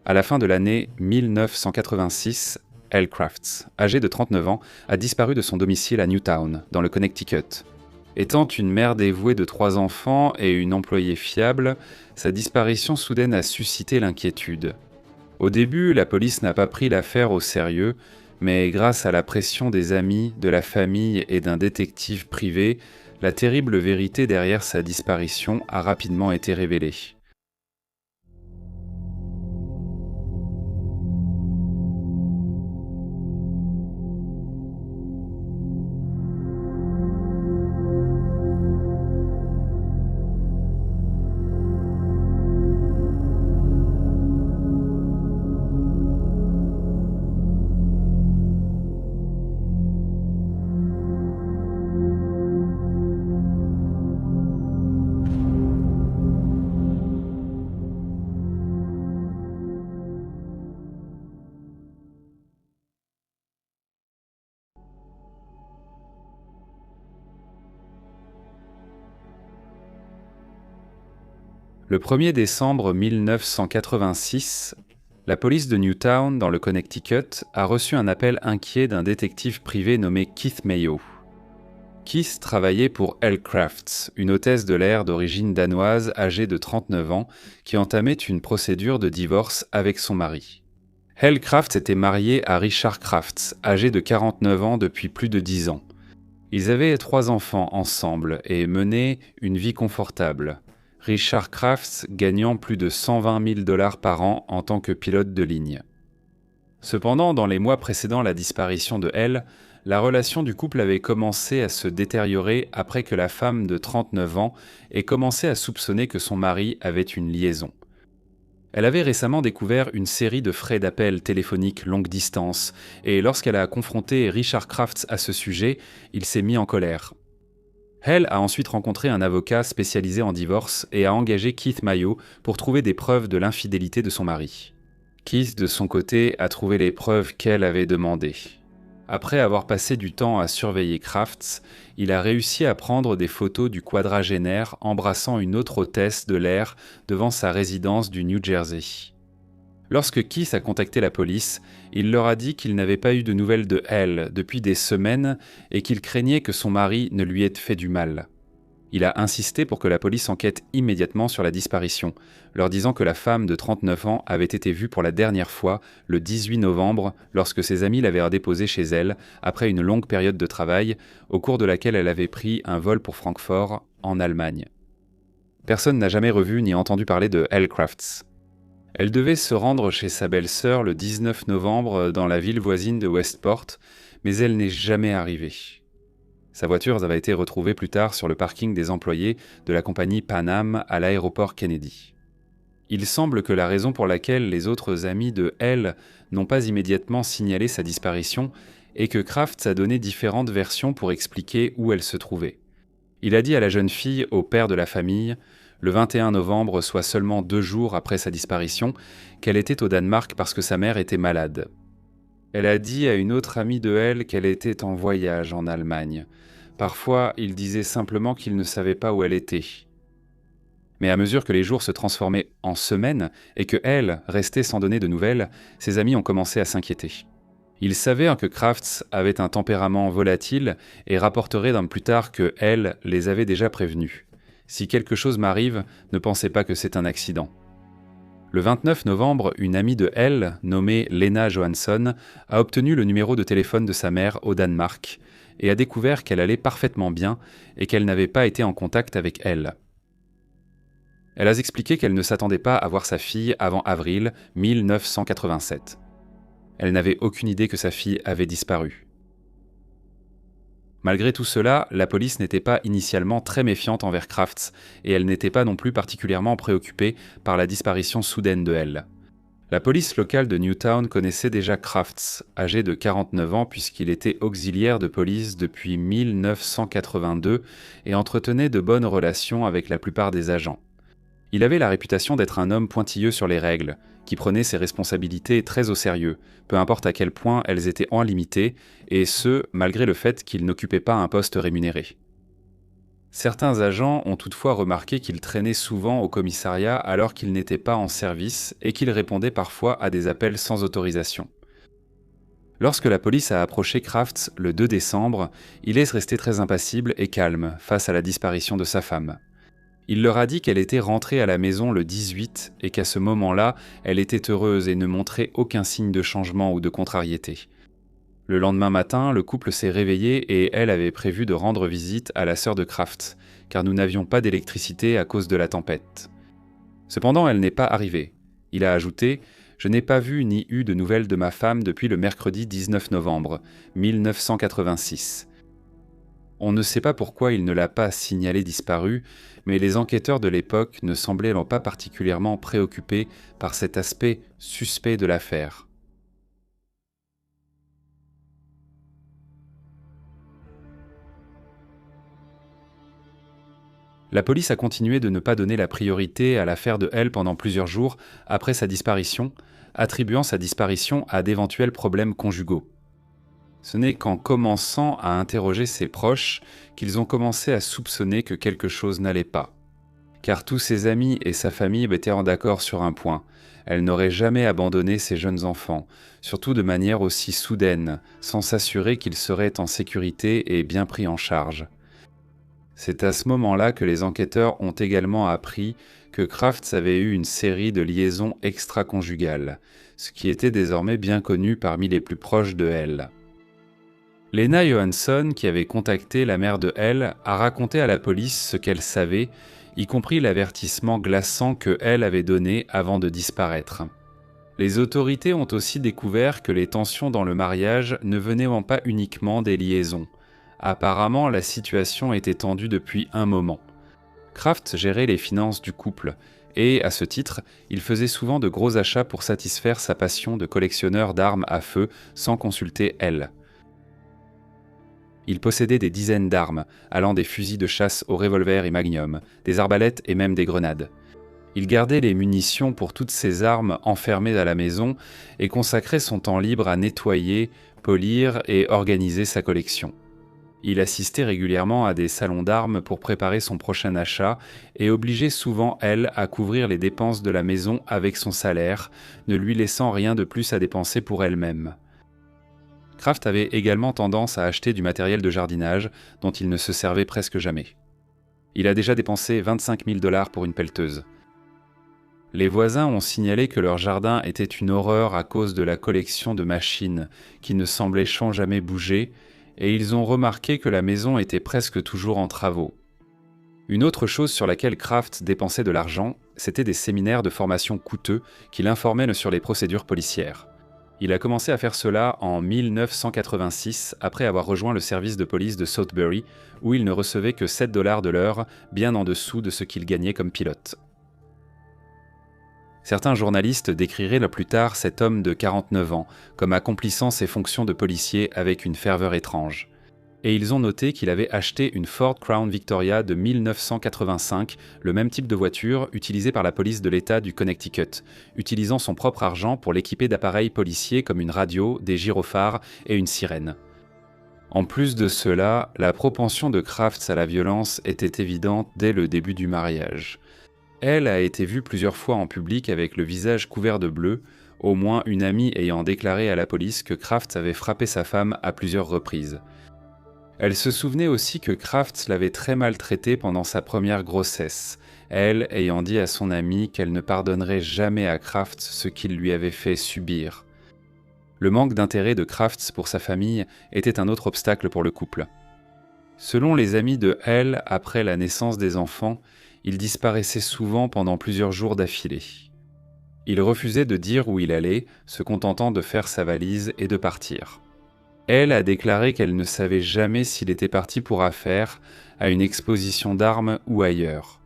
À la fin de l'année 1986, Elle Crafts, âgée de 39 ans, a disparu de son domicile à Newtown, dans le Connecticut. Étant une mère dévouée de 3 enfants et une employée fiable, sa disparition soudaine a suscité l'inquiétude. Au début, la police n'a pas pris l'affaire au sérieux, mais grâce à la pression des amis, de la famille et d'un détective privé, la terrible vérité derrière sa disparition a rapidement été révélée. Le 1er décembre 1986, la police de Newtown, dans le Connecticut, a reçu un appel inquiet d'un détective privé nommé Keith Mayo. Keith travaillait pour Elle Crafts, une hôtesse de l'air d'origine danoise âgée de 39 ans qui entamait une procédure de divorce avec son mari. Elle Crafts était mariée à Richard Crafts, âgé de 49 ans depuis plus de 10 ans. Ils avaient 3 enfants ensemble et menaient une vie confortable. Richard Crafts gagnant plus de 120 000 $ par an en tant que pilote de ligne. Cependant, dans les mois précédant la disparition de Elle, la relation du couple avait commencé à se détériorer après que la femme de 39 ans ait commencé à soupçonner que son mari avait une liaison. Elle avait récemment découvert une série de frais d'appel téléphonique longue distance, et lorsqu'elle a confronté Richard Crafts à ce sujet, il s'est mis en colère. Elle a ensuite rencontré un avocat spécialisé en divorce et a engagé Keith Mayo pour trouver des preuves de l'infidélité de son mari. Keith, de son côté, a trouvé les preuves qu'elle avait demandées. Après avoir passé du temps à surveiller Crafts, il a réussi à prendre des photos du quadragénaire embrassant une autre hôtesse de l'air devant sa résidence du New Jersey. Lorsque Keith a contacté la police, il leur a dit qu'il n'avait pas eu de nouvelles de Elle depuis des semaines et qu'il craignait que son mari ne lui ait fait du mal. Il a insisté pour que la police enquête immédiatement sur la disparition, leur disant que la femme de 39 ans avait été vue pour la dernière fois le 18 novembre lorsque ses amis l'avaient déposée chez elle après une longue période de travail au cours de laquelle elle avait pris un vol pour Francfort, en Allemagne. Personne n'a jamais revu ni entendu parler de Elle Crafts. Elle devait se rendre chez sa belle-sœur le 19 novembre dans la ville voisine de Westport, mais elle n'est jamais arrivée. Sa voiture avait été retrouvée plus tard sur le parking des employés de la compagnie Pan Am à l'aéroport Kennedy. Il semble que la raison pour laquelle les autres amis de Elle n'ont pas immédiatement signalé sa disparition est que Crafts a donné différentes versions pour expliquer où elle se trouvait. Il a dit à la jeune fille, au père de la famille, le 21 novembre, soit seulement 2 jours après sa disparition, qu'elle était au Danemark parce que sa mère était malade. Elle a dit à une autre amie de Elle qu'elle était en voyage en Allemagne. Parfois, il disait simplement qu'il ne savait pas où elle était. Mais à mesure que les jours se transformaient en semaines et que Elle restait sans donner de nouvelles, ses amis ont commencé à s'inquiéter. Ils savaient que Crafts avait un tempérament volatile et rapporterait plus tard que Elle les avait déjà prévenus. Si quelque chose m'arrive, ne pensez pas que c'est un accident. Le 29 novembre, une amie de Elle, nommée Lena Johansson, a obtenu le numéro de téléphone de sa mère au Danemark et a découvert qu'elle allait parfaitement bien et qu'elle n'avait pas été en contact avec Elle. Elle a expliqué qu'elle ne s'attendait pas à voir sa fille avant avril 1987. Elle n'avait aucune idée que sa fille avait disparu. Malgré tout cela, la police n'était pas initialement très méfiante envers Crafts et elle n'était pas non plus particulièrement préoccupée par la disparition soudaine de Elle. La police locale de Newtown connaissait déjà Crafts, âgé de 49 ans puisqu'il était auxiliaire de police depuis 1982 et entretenait de bonnes relations avec la plupart des agents. Il avait la réputation d'être un homme pointilleux sur les règles, qui prenait ses responsabilités très au sérieux, peu importe à quel point elles étaient en limitées, et ce, malgré le fait qu'il n'occupait pas un poste rémunéré. Certains agents ont toutefois remarqué qu'il traînait souvent au commissariat alors qu'il n'était pas en service et qu'il répondait parfois à des appels sans autorisation. Lorsque la police a approché Crafts le 2 décembre, il est resté très impassible et calme face à la disparition de sa femme. Il leur a dit qu'elle était rentrée à la maison le 18 et qu'à ce moment-là, elle était heureuse et ne montrait aucun signe de changement ou de contrariété. Le lendemain matin, le couple s'est réveillé et elle avait prévu de rendre visite à la sœur de Crafts, car nous n'avions pas d'électricité à cause de la tempête. Cependant, elle n'est pas arrivée. Il a ajouté « Je n'ai pas vu ni eu de nouvelles de ma femme depuis le mercredi 19 novembre 1986. » On ne sait pas pourquoi il ne l'a pas signalée disparue, mais les enquêteurs de l'époque ne semblaient pas particulièrement préoccupés par cet aspect suspect de l'affaire. La police a continué de ne pas donner la priorité à l'affaire de Elle pendant plusieurs jours après sa disparition, attribuant sa disparition à d'éventuels problèmes conjugaux. Ce n'est qu'en commençant à interroger ses proches qu'ils ont commencé à soupçonner que quelque chose n'allait pas. Car tous ses amis et sa famille étaient en accord sur un point. Elle n'aurait jamais abandonné ses jeunes enfants, surtout de manière aussi soudaine, sans s'assurer qu'ils seraient en sécurité et bien pris en charge. C'est à ce moment-là que les enquêteurs ont également appris que Crafts avait eu une série de liaisons extra-conjugales, ce qui était désormais bien connu parmi les plus proches de Elle. Lena Johansson, qui avait contacté la mère de Elle, a raconté à la police ce qu'elle savait, y compris l'avertissement glaçant que Elle avait donné avant de disparaître. Les autorités ont aussi découvert que les tensions dans le mariage ne venaient pas uniquement des liaisons. Apparemment, la situation était tendue depuis un moment. Crafts gérait les finances du couple, et, à ce titre, il faisait souvent de gros achats pour satisfaire sa passion de collectionneur d'armes à feu sans consulter Elle. Il possédait des dizaines d'armes, allant des fusils de chasse au revolver et magnum, des arbalètes et même des grenades. Il gardait les munitions pour toutes ces armes enfermées à la maison et consacrait son temps libre à nettoyer, polir et organiser sa collection. Il assistait régulièrement à des salons d'armes pour préparer son prochain achat et obligeait souvent Elle à couvrir les dépenses de la maison avec son salaire, ne lui laissant rien de plus à dépenser pour elle-même. Crafts avait également tendance à acheter du matériel de jardinage dont il ne se servait presque jamais. Il a déjà dépensé 25 000 $ pour une pelleteuse. Les voisins ont signalé que leur jardin était une horreur à cause de la collection de machines qui ne semblaient jamais bouger, et ils ont remarqué que la maison était presque toujours en travaux. Une autre chose sur laquelle Crafts dépensait de l'argent, c'était des séminaires de formation coûteux qui l'informaient sur les procédures policières. Il a commencé à faire cela en 1986, après avoir rejoint le service de police de Southbury, où il ne recevait que 7 $ de l'heure, bien en dessous de ce qu'il gagnait comme pilote. Certains journalistes décriraient plus tard cet homme de 49 ans comme accomplissant ses fonctions de policier avec une ferveur étrange. Et ils ont noté qu'il avait acheté une Ford Crown Victoria de 1985, le même type de voiture utilisée par la police de l'État du Connecticut, utilisant son propre argent pour l'équiper d'appareils policiers comme une radio, des gyrophares et une sirène. En plus de cela, la propension de Crafts à la violence était évidente dès le début du mariage. Elle a été vue plusieurs fois en public avec le visage couvert de bleu, au moins une amie ayant déclaré à la police que Crafts avait frappé sa femme à plusieurs reprises. Elle se souvenait aussi que Crafts l'avait très maltraitée pendant sa première grossesse, elle ayant dit à son amie qu'elle ne pardonnerait jamais à Crafts ce qu'il lui avait fait subir. Le manque d'intérêt de Crafts pour sa famille était un autre obstacle pour le couple. Selon les amis de Elle, après la naissance des enfants, il disparaissait souvent pendant plusieurs jours d'affilée. Il refusait de dire où il allait, se contentant de faire sa valise et de partir. Elle a déclaré qu'elle ne savait jamais s'il était parti pour affaires, à une exposition d'armes ou ailleurs.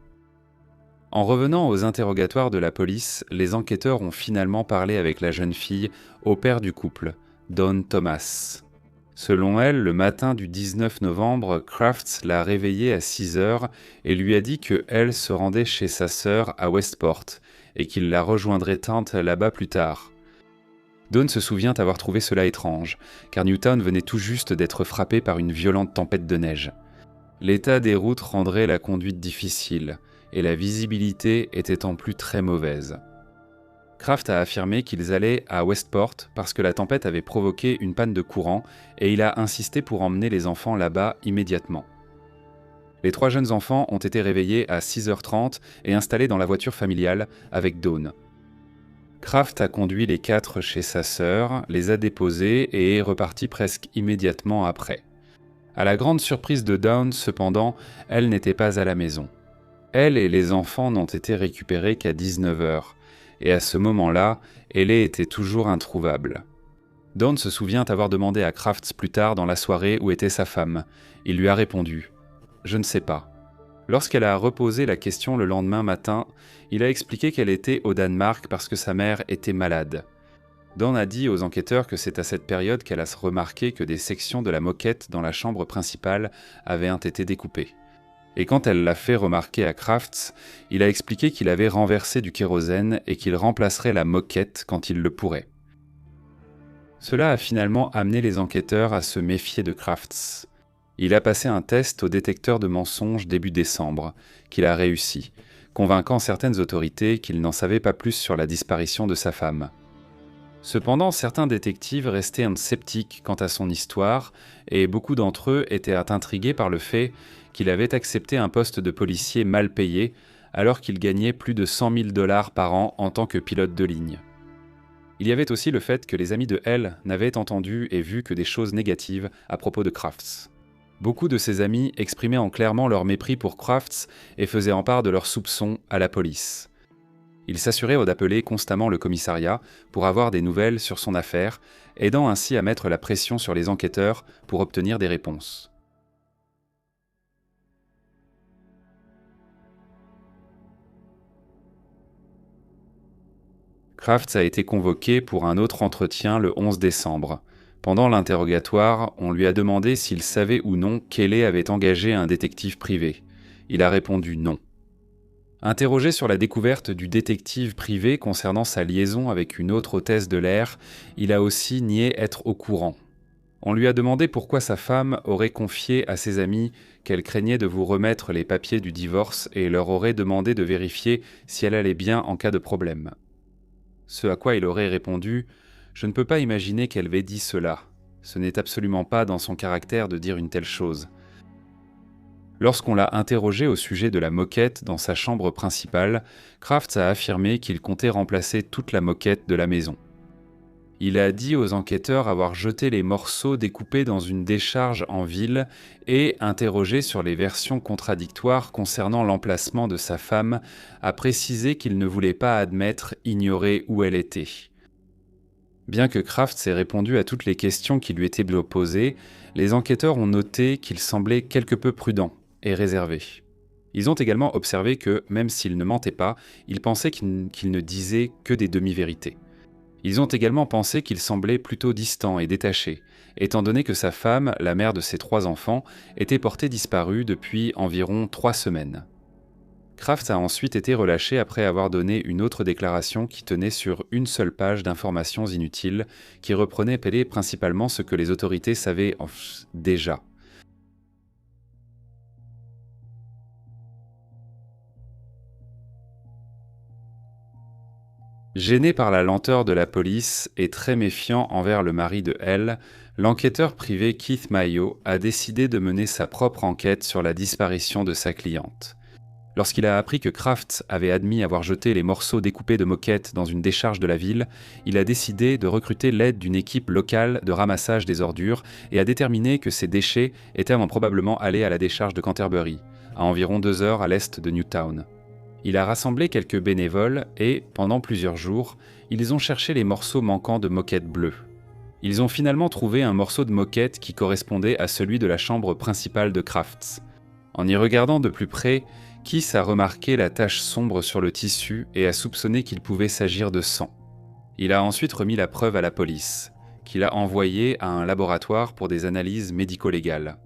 En revenant aux interrogatoires de la police, les enquêteurs ont finalement parlé avec la jeune fille, au père du couple, Don Thomas. Selon elle, le matin du 19 novembre, Crafts l'a réveillée à 6 heures et lui a dit qu'elle se rendait chez sa sœur à Westport et qu'il la rejoindrait tante là-bas plus tard. Dawn se souvient avoir trouvé cela étrange, car Newtown venait tout juste d'être frappé par une violente tempête de neige. L'état des routes rendrait la conduite difficile, et la visibilité était en plus très mauvaise. Kraft a affirmé qu'ils allaient à Westport parce que la tempête avait provoqué une panne de courant et il a insisté pour emmener les enfants là-bas immédiatement. Les 3 jeunes enfants ont été réveillés à 6h30 et installés dans la voiture familiale avec Dawn. Kraft a conduit les 4 chez sa sœur, les a déposés et est reparti presque immédiatement après. À la grande surprise de Dawn, cependant, elle n'était pas à la maison. Elle et les enfants n'ont été récupérés qu'à 19h, et à ce moment-là, Ellie était toujours introuvable. Dawn se souvient avoir demandé à Crafts plus tard dans la soirée où était sa femme. Il lui a répondu « Je ne sais pas ». Lorsqu'elle a reposé la question le lendemain matin, il a expliqué qu'elle était au Danemark parce que sa mère était malade. Dawn a dit aux enquêteurs que c'est à cette période qu'elle a remarqué que des sections de la moquette dans la chambre principale avaient été découpées. Et quand elle l'a fait remarquer à Crafts, il a expliqué qu'il avait renversé du kérosène et qu'il remplacerait la moquette quand il le pourrait. Cela a finalement amené les enquêteurs à se méfier de Crafts. Il a passé un test au détecteur de mensonges début décembre, qu'il a réussi, convainquant certaines autorités qu'il n'en savait pas plus sur la disparition de sa femme. Cependant, certains détectives restaient sceptiques quant à son histoire, et beaucoup d'entre eux étaient intrigués par le fait qu'il avait accepté un poste de policier mal payé alors qu'il gagnait plus de 100 000 $ par an en tant que pilote de ligne. Il y avait aussi le fait que les amis de Elle n'avaient entendu et vu que des choses négatives à propos de Crafts. Beaucoup de ses amis exprimaient clairement leur mépris pour Crafts et faisaient en part de leurs soupçons à la police. Ils s'assuraient d'appeler constamment le commissariat pour avoir des nouvelles sur son affaire, aidant ainsi à mettre la pression sur les enquêteurs pour obtenir des réponses. Crafts a été convoqué pour un autre entretien le 11 décembre. Pendant l'interrogatoire, on lui a demandé s'il savait ou non qu'Ellie avait engagé un détective privé. Il a répondu non. Interrogé sur la découverte du détective privé concernant sa liaison avec une autre hôtesse de l'air, il a aussi nié être au courant. On lui a demandé pourquoi sa femme aurait confié à ses amis qu'elle craignait de vous remettre les papiers du divorce et leur aurait demandé de vérifier si elle allait bien en cas de problème. Ce à quoi il aurait répondu « Je ne peux pas imaginer qu'elle ait dit cela. Ce n'est absolument pas dans son caractère de dire une telle chose. » Lorsqu'on l'a interrogé au sujet de la moquette dans sa chambre principale, Crafts a affirmé qu'il comptait remplacer toute la moquette de la maison. Il a dit aux enquêteurs avoir jeté les morceaux découpés dans une décharge en ville et, interrogé sur les versions contradictoires concernant l'emplacement de sa femme, a précisé qu'il ne voulait pas admettre ignorer où elle était. Bien que Crafts ait répondu à toutes les questions qui lui étaient posées, les enquêteurs ont noté qu'il semblait quelque peu prudent et réservé. Ils ont également observé que, même s'il ne mentait pas, ils pensaient qu'il ne disait que des demi-vérités. Ils ont également pensé qu'il semblait plutôt distant et détaché, étant donné que sa femme, la mère de ses 3 enfants, était portée disparue depuis environ 3 semaines. Crafts a ensuite été relâché après avoir donné une autre déclaration qui tenait sur une seule page d'informations inutiles, qui reprenait principalement ce que les autorités savaient déjà. Gêné par la lenteur de la police et très méfiant envers le mari de Elle, l'enquêteur privé Keith Mayo a décidé de mener sa propre enquête sur la disparition de sa cliente. Lorsqu'il a appris que Crafts avait admis avoir jeté les morceaux découpés de moquette dans une décharge de la ville, il a décidé de recruter l'aide d'une équipe locale de ramassage des ordures et a déterminé que ces déchets étaient probablement allés à la décharge de Canterbury, à environ 2 heures à l'est de Newtown. Il a rassemblé quelques bénévoles et, pendant plusieurs jours, ils ont cherché les morceaux manquants de moquette bleue. Ils ont finalement trouvé un morceau de moquette qui correspondait à celui de la chambre principale de Crafts. En y regardant de plus près, Keith a remarqué la tache sombre sur le tissu et a soupçonné qu'il pouvait s'agir de sang. Il a ensuite remis la preuve à la police, qu'il a envoyée à un laboratoire pour des analyses médico-légales.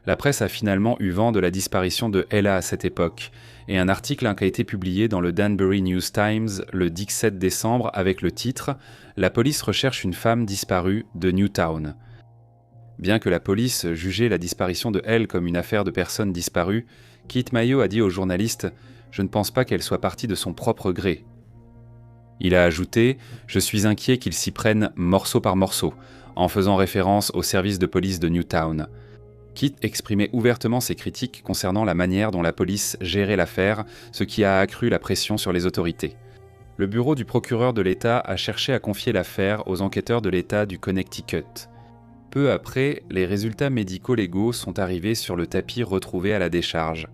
La presse a finalement eu vent de la disparition de Ella à cette époque, et un article a été publié dans le Danbury News Times le 17 décembre avec le titre « La police recherche une femme disparue de Newtown ». Bien que la police jugeait la disparition de Elle comme une affaire de personnes disparues, Keith Mayo a dit aux journalistes « Je ne pense pas qu'elle soit partie de son propre gré ». Il a ajouté « Je suis inquiet qu'ils s'y prennent morceau par morceau », en faisant référence au service de police de Newtown. Keith exprimait ouvertement ses critiques concernant la manière dont la police gérait l'affaire, ce qui a accru la pression sur les autorités. Le bureau du procureur de l'État a cherché à confier l'affaire aux enquêteurs de l'État du Connecticut. Peu après, les résultats médico-légaux sont arrivés sur le tapis retrouvé à la décharge.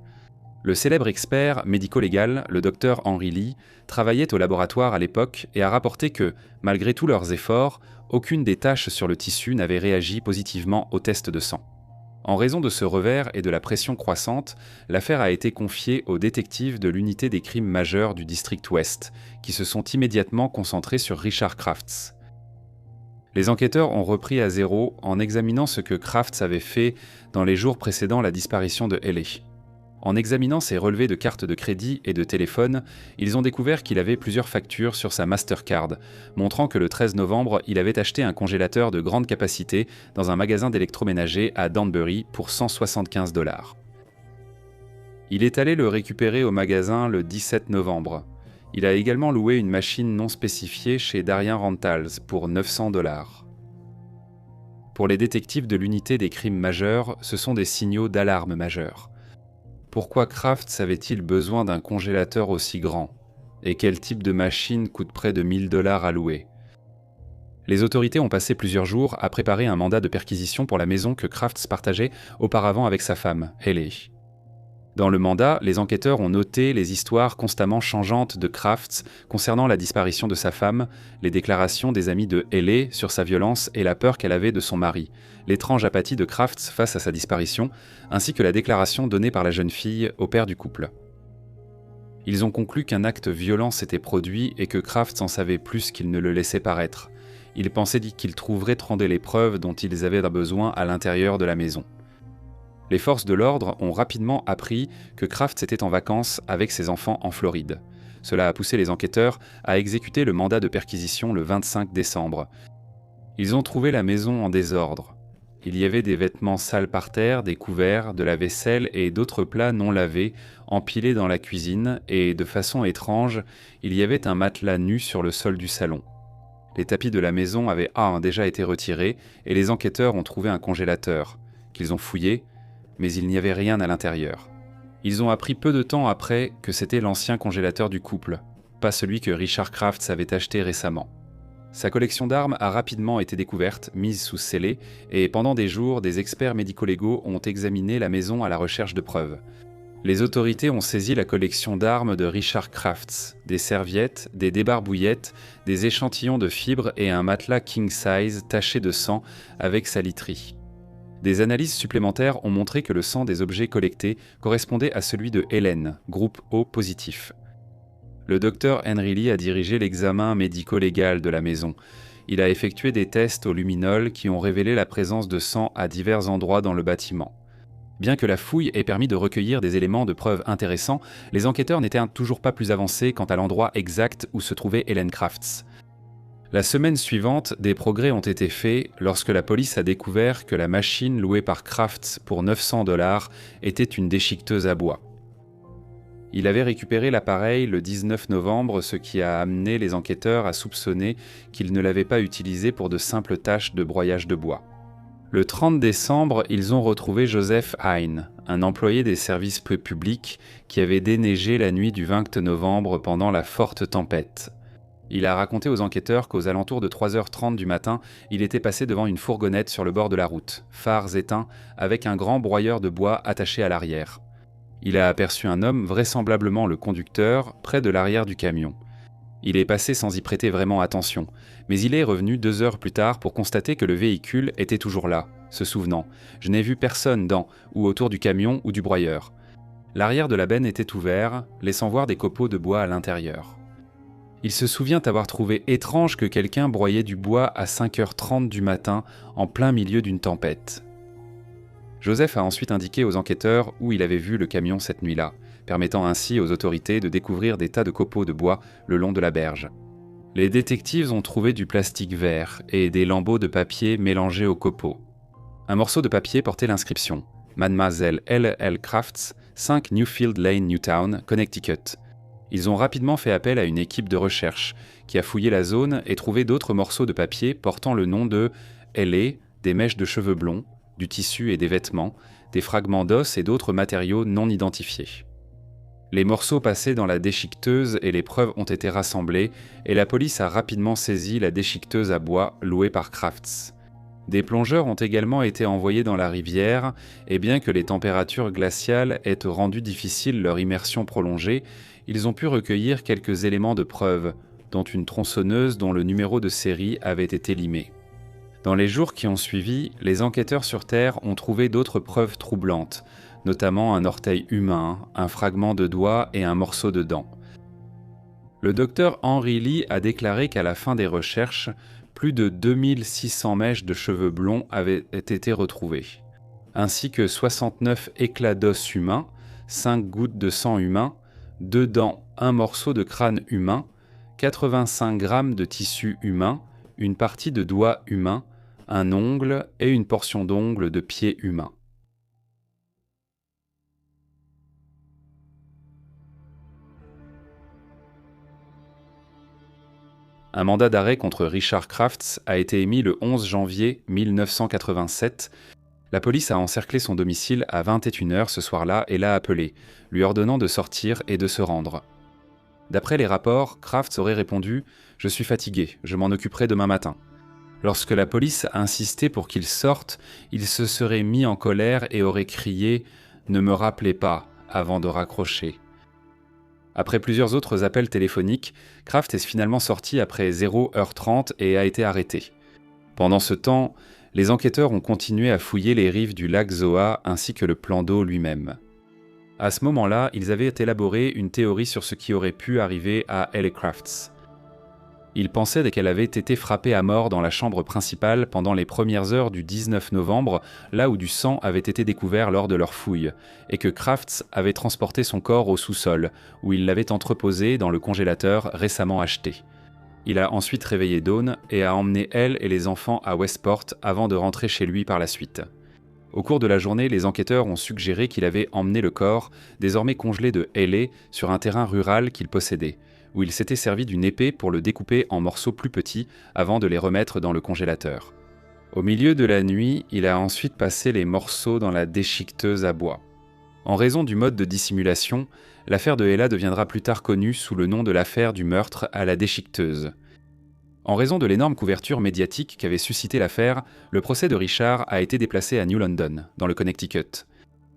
Le célèbre expert médico-légal, le docteur Henry Lee, travaillait au laboratoire à l'époque et a rapporté que, malgré tous leurs efforts, aucune des taches sur le tissu n'avait réagi positivement au test de sang. En raison de ce revers et de la pression croissante, l'affaire a été confiée aux détectives de l'unité des crimes majeurs du district Ouest, qui se sont immédiatement concentrés sur Richard Crafts. Les enquêteurs ont repris à zéro en examinant ce que Crafts avait fait dans les jours précédant la disparition de Ellie. En examinant ses relevés de cartes de crédit et de téléphone, ils ont découvert qu'il avait plusieurs factures sur sa Mastercard, montrant que le 13 novembre, il avait acheté un congélateur de grande capacité dans un magasin d'électroménager à Danbury pour 175 $. Il est allé le récupérer au magasin le 17 novembre. Il a également loué une machine non spécifiée chez Darien Rentals pour 900 $. Pour les détectives de l'unité des crimes majeurs, ce sont des signaux d'alarme majeurs. Pourquoi Crafts avait-il besoin d'un congélateur aussi grand? Et quel type de machine coûte près de 1000 $ à louer? Les autorités ont passé plusieurs jours à préparer un mandat de perquisition pour la maison que Crafts partageait auparavant avec sa femme, Ellie. Dans le mandat, les enquêteurs ont noté les histoires constamment changeantes de Crafts concernant la disparition de sa femme, les déclarations des amis de Ellie sur sa violence et la peur qu'elle avait de son mari, l'étrange apathie de Crafts face à sa disparition, ainsi que la déclaration donnée par la jeune fille au père du couple. Ils ont conclu qu'un acte violent s'était produit et que Crafts en savait plus qu'il ne le laissait paraître. Ils pensaient qu'ils trouveraient trembler les preuves dont ils avaient besoin à l'intérieur de la maison. Les forces de l'ordre ont rapidement appris que Crafts était en vacances avec ses enfants en Floride. Cela a poussé les enquêteurs à exécuter le mandat de perquisition le 25 décembre. Ils ont trouvé la maison en désordre. Il y avait des vêtements sales par terre, des couverts, de la vaisselle et d'autres plats non lavés empilés dans la cuisine et, de façon étrange, il y avait un matelas nu sur le sol du salon. Les tapis de la maison avaient déjà été retirés et les enquêteurs ont trouvé un congélateur, qu'ils ont fouillé, mais il n'y avait rien à l'intérieur. Ils ont appris peu de temps après que c'était l'ancien congélateur du couple, pas celui que Richard Crafts avait acheté récemment. Sa collection d'armes a rapidement été découverte, mise sous scellé, et pendant des jours, des experts médico-légaux ont examiné la maison à la recherche de preuves. Les autorités ont saisi la collection d'armes de Richard Crafts, des serviettes, des débarbouillettes, des échantillons de fibres et un matelas king size taché de sang avec sa literie. Des analyses supplémentaires ont montré que le sang des objets collectés correspondait à celui de Hélène, groupe O positif. Le docteur Henry Lee a dirigé l'examen médico-légal de la maison. Il a effectué des tests au luminol qui ont révélé la présence de sang à divers endroits dans le bâtiment. Bien que la fouille ait permis de recueillir des éléments de preuve intéressants, les enquêteurs n'étaient toujours pas plus avancés quant à l'endroit exact où se trouvait Helen Crafts. La semaine suivante, des progrès ont été faits lorsque la police a découvert que la machine louée par Crafts pour 900 $ était une déchiqueteuse à bois. Il avait récupéré l'appareil le 19 novembre, ce qui a amené les enquêteurs à soupçonner qu'il ne l'avait pas utilisé pour de simples tâches de broyage de bois. Le 30 décembre, ils ont retrouvé Joseph Hine, un employé des services publics qui avait déneigé la nuit du 20 novembre pendant la forte tempête. Il a raconté aux enquêteurs qu'aux alentours de 3h30 du matin, il était passé devant une fourgonnette sur le bord de la route, phares éteints, avec un grand broyeur de bois attaché à l'arrière. Il a aperçu un homme, vraisemblablement le conducteur, près de l'arrière du camion. Il est passé sans y prêter vraiment attention, mais il est revenu 2 heures plus tard pour constater que le véhicule était toujours là, se souvenant « Je n'ai vu personne dans ou autour du camion ou du broyeur ». L'arrière de la benne était ouvert, laissant voir des copeaux de bois à l'intérieur. Il se souvient avoir trouvé étrange que quelqu'un broyait du bois à 5h30 du matin, en plein milieu d'une tempête. Joseph a ensuite indiqué aux enquêteurs où il avait vu le camion cette nuit-là, permettant ainsi aux autorités de découvrir des tas de copeaux de bois le long de la berge. Les détectives ont trouvé du plastique vert et des lambeaux de papier mélangés aux copeaux. Un morceau de papier portait l'inscription « Mademoiselle L.L. Crafts, 5 Newfield Lane, Newtown, Connecticut ». Ils ont rapidement fait appel à une équipe de recherche qui a fouillé la zone et trouvé d'autres morceaux de papier portant le nom de L.A., des mèches de cheveux blonds, du tissu et des vêtements, des fragments d'os et d'autres matériaux non identifiés. Les morceaux passés dans la déchiqueteuse et les preuves ont été rassemblées et la police a rapidement saisi la déchiqueteuse à bois louée par Crafts. Des plongeurs ont également été envoyés dans la rivière et bien que les températures glaciales aient rendu difficile leur immersion prolongée, ils ont pu recueillir quelques éléments de preuve, dont une tronçonneuse dont le numéro de série avait été limé. Dans les jours qui ont suivi, les enquêteurs sur Terre ont trouvé d'autres preuves troublantes, notamment un orteil humain, un fragment de doigt et un morceau de dent. Le docteur Henry Lee a déclaré qu'à la fin des recherches, plus de 2600 mèches de cheveux blonds avaient été retrouvées, ainsi que 69 éclats d'os humains, 5 gouttes de sang humain, 2 dents, un morceau de crâne humain, 85 grammes de tissu humain, une partie de doigt humain, un ongle et une portion d'ongle de pied humain. Un mandat d'arrêt contre Richard Crafts a été émis le 11 janvier 1987. La police a encerclé son domicile à 21h ce soir-là et l'a appelé, lui ordonnant de sortir et de se rendre. D'après les rapports, Crafts aurait répondu « Je suis fatigué, je m'en occuperai demain matin ». Lorsque la police a insisté pour qu'il sorte, il se serait mis en colère et aurait crié « Ne me rappelez pas » avant de raccrocher. Après plusieurs autres appels téléphoniques, Crafts est finalement sorti après 0h30 et a été arrêté. Pendant ce temps, les enquêteurs ont continué à fouiller les rives du lac Zoa ainsi que le plan d'eau lui-même. À ce moment-là, ils avaient élaboré une théorie sur ce qui aurait pu arriver à L.A. Crafts. Ils pensaient qu'elle avait été frappée à mort dans la chambre principale pendant les premières heures du 19 novembre, là où du sang avait été découvert lors de leur fouille, et que Crafts avait transporté son corps au sous-sol, où il l'avait entreposé dans le congélateur récemment acheté. Il a ensuite réveillé Dawn et a emmené elle et les enfants à Westport avant de rentrer chez lui par la suite. Au cours de la journée, les enquêteurs ont suggéré qu'il avait emmené le corps, désormais congelé de L.A., sur un terrain rural qu'il possédait, où il s'était servi d'une épée pour le découper en morceaux plus petits avant de les remettre dans le congélateur. Au milieu de la nuit, il a ensuite passé les morceaux dans la déchiqueteuse à bois. En raison du mode de dissimulation, l'affaire de Ella deviendra plus tard connue sous le nom de l'affaire du meurtre à la déchiqueteuse. En raison de l'énorme couverture médiatique qu'avait suscité l'affaire, le procès de Richard a été déplacé à New London, dans le Connecticut.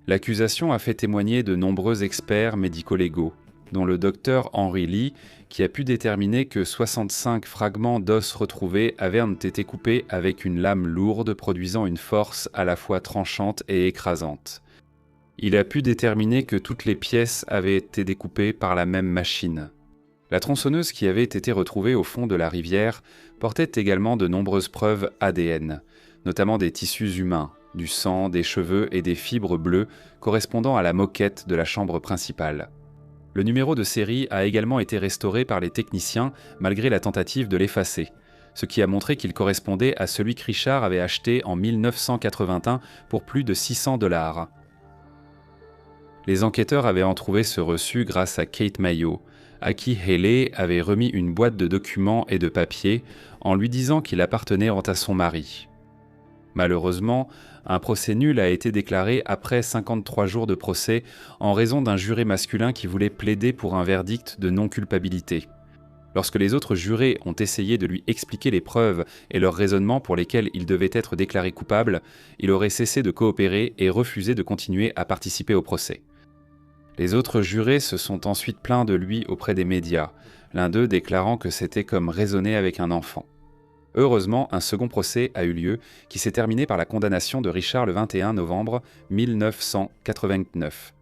L'accusation a fait témoigner de nombreux experts médico-légaux, dont le docteur Henry Lee, qui a pu déterminer que 65 fragments d'os retrouvés avaient été coupés avec une lame lourde produisant une force à la fois tranchante et écrasante. Il a pu déterminer que toutes les pièces avaient été découpées par la même machine. La tronçonneuse qui avait été retrouvée au fond de la rivière portait également de nombreuses preuves ADN, notamment des tissus humains, du sang, des cheveux et des fibres bleues correspondant à la moquette de la chambre principale. Le numéro de série a également été restauré par les techniciens malgré la tentative de l'effacer, ce qui a montré qu'il correspondait à celui que Richard avait acheté en 1981 pour plus de $600. Les enquêteurs avaient retrouvé ce reçu grâce à Kate Mayo, à qui Haley avait remis une boîte de documents et de papiers en lui disant qu'il appartenait à son mari. Malheureusement, un procès nul a été déclaré après 53 jours de procès en raison d'un juré masculin qui voulait plaider pour un verdict de non-culpabilité. Lorsque les autres jurés ont essayé de lui expliquer les preuves et leurs raisonnements pour lesquels il devait être déclaré coupable, il aurait cessé de coopérer et refusé de continuer à participer au procès. Les autres jurés se sont ensuite plaints de lui auprès des médias, l'un d'eux déclarant que c'était comme raisonner avec un enfant. Heureusement, un second procès a eu lieu, qui s'est terminé par la condamnation de Richard le 21 novembre 1989.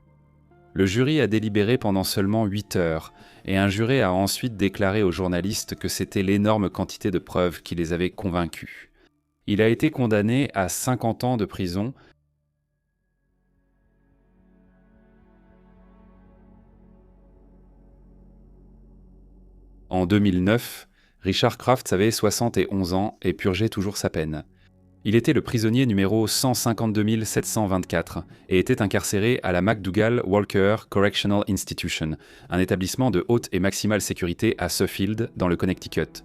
Le jury a délibéré pendant seulement 8 heures, et un juré a ensuite déclaré aux journalistes que c'était l'énorme quantité de preuves qui les avait convaincus. Il a été condamné à 50 ans de prison. En 2009, Richard Crafts avait 71 ans et purgeait toujours sa peine. Il était le prisonnier numéro 152 724 et était incarcéré à la McDougall Walker Correctional Institution, un établissement de haute et maximale sécurité à Suffield, dans le Connecticut.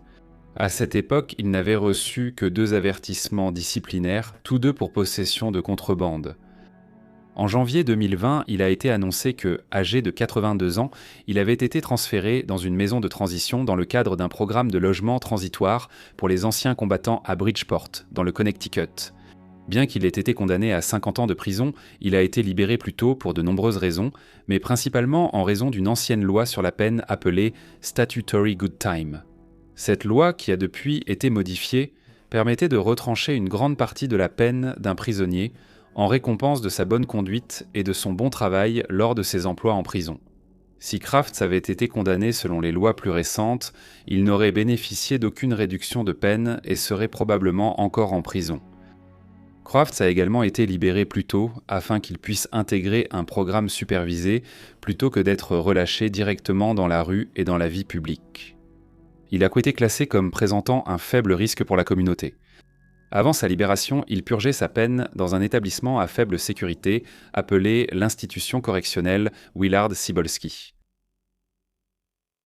À cette époque, il n'avait reçu que 2 avertissements disciplinaires, tous 2 pour possession de contrebande. En janvier 2020, il a été annoncé que, âgé de 82 ans, il avait été transféré dans une maison de transition dans le cadre d'un programme de logement transitoire pour les anciens combattants à Bridgeport, dans le Connecticut. Bien qu'il ait été condamné à 50 ans de prison, il a été libéré plus tôt pour de nombreuses raisons, mais principalement en raison d'une ancienne loi sur la peine appelée Statutory Good Time. Cette loi, qui a depuis été modifiée, permettait de retrancher une grande partie de la peine d'un prisonnier en récompense de sa bonne conduite et de son bon travail lors de ses emplois en prison. Si Crafts avait été condamné selon les lois plus récentes, il n'aurait bénéficié d'aucune réduction de peine et serait probablement encore en prison. Crafts a également été libéré plus tôt afin qu'il puisse intégrer un programme supervisé plutôt que d'être relâché directement dans la rue et dans la vie publique. Il a été classé comme présentant un faible risque pour la communauté. Avant sa libération, il purgeait sa peine dans un établissement à faible sécurité appelé l'Institution correctionnelle Willard Sibolski.